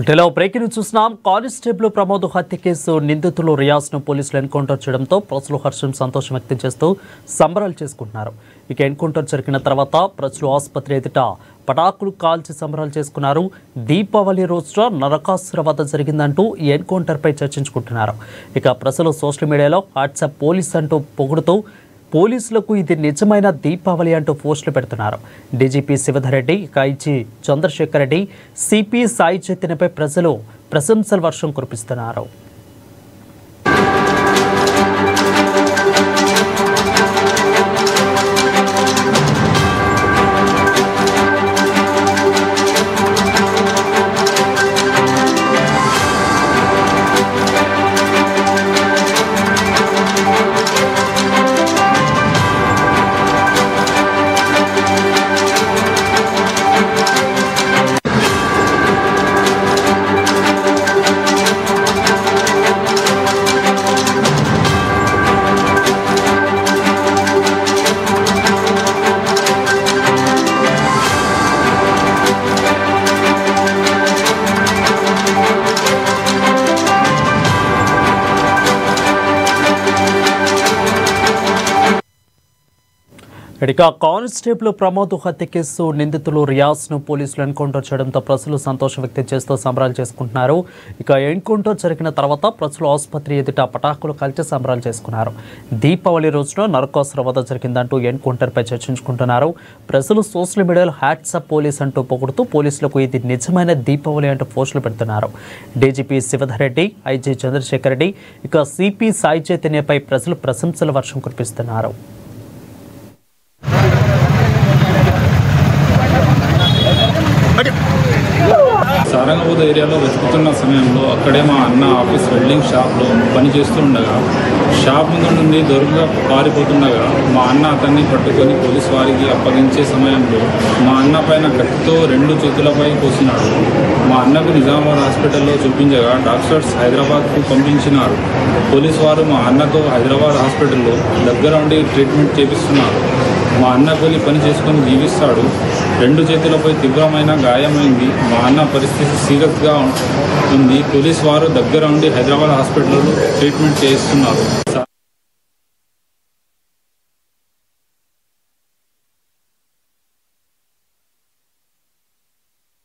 ఇటలో breaking చూస్తున్నాం. Constable Pramod హత్య case నిందితులు రియాజ్ను పోలీసులు ఎన్కౌంటర్ చేయడంతో ప్రజలు హర్షం సంతోషం వ్యక్తం చేస్తూ సంబరాలు చేసుకుంటున్నారు. ఇక ఎన్కౌంటర్ జరిగిన తర్వాత ప్రజలు ఆసుపత్రి ఎదుట పటాకులు కాల్చి సంబరాలు చేసుకున్నారు. దీపావళి రోజున నరకాసుర వధ జరిగిందంటూ ఈ ఎన్కౌంటర్పై చర్చించుకుంటున్నారు. ఇక ప్రజలు సోషల్ మీడియాలో వాట్సాప్ పోలీస్ అంటూ పొగుడుతూ పోలీసులకు ఇది నిజమైన దీపావళి అంటూ పోస్టులు పెడుతున్నారు. DGP Shivadhar Reddy, IG Chandrasekhar Reddy, CP Sai చైతన్యపై ప్రజలు ప్రశంసల వర్షం కురిపిస్తున్నారు. ఇక కానిస్టేబుల్ ప్రమోద్ హత్య కేసు నిందితులు రియాజ్ను పోలీసులు ఎన్కౌంటర్ చేయడంతో ప్రజలు సంతోషం వ్యక్తం చేస్తూ సంబరాలు చేసుకుంటున్నారు. ఇక ఎన్కౌంటర్ జరిగిన తర్వాత ప్రజలు ఆసుపత్రి ఎదుట పటాకులు కాల్చి సంబరాలు చేసుకున్నారు. దీపావళి రోజున నరకాసుర వధ జరిగిందంటూ ఎన్కౌంటర్పై చర్చించుకుంటున్నారు. ప్రజలు సోషల్ మీడియాలో వాట్సాప్ పోలీస్ అంటూ పొగుడుతూ పోలీసులకు ఇది నిజమైన దీపావళి అంటూ పోస్టులు పెడుతున్నారు. డీజీపీ శివధర్ రెడ్డి, ఐజీ చంద్రశేఖర్ రెడ్డి, ఇక సిపి సాయి చైతన్యపై ప్రజలు ప్రశంసల వర్షం కురిపిస్తున్నారు. సారంగపూర్ ఏరియాలో వెతుకుతున్న సమయంలో అక్కడే మా అన్న ఆఫీస్ వెల్డింగ్ షాప్లో పనిచేస్తూ ఉండగా షాప్ ముందు నుండి దొరకగా పారిపోతుండగా మా అన్న అతన్ని పట్టుకొని పోలీసు వారికి అప్పగించే సమయంలో మా అన్న పైన కత్తితో 2 చేతులపై కోసినాడు. మా అన్నకు నిజామాబాద్ హాస్పిటల్లో చూపించగా డాక్టర్స్ హైదరాబాద్కు పంపించినారు. పోలీసు వారు మా అన్నతో హైదరాబాద్ హాస్పిటల్లో దగ్గర ఉండి ట్రీట్మెంట్ చేపిస్తున్నారు. మా అన్న కూలి పని చేసుకొని జీవిస్తాడు. 2 చేతులపై తీవ్రమైన గాయమైంది. మా అన్న పరిస్థితి సీరియస్గా ఉంది. పోలీసు వారు దగ్గర ఉండి హైదరాబాద్ హాస్పిటల్లో ట్రీట్మెంట్ చేయిస్తున్నారు.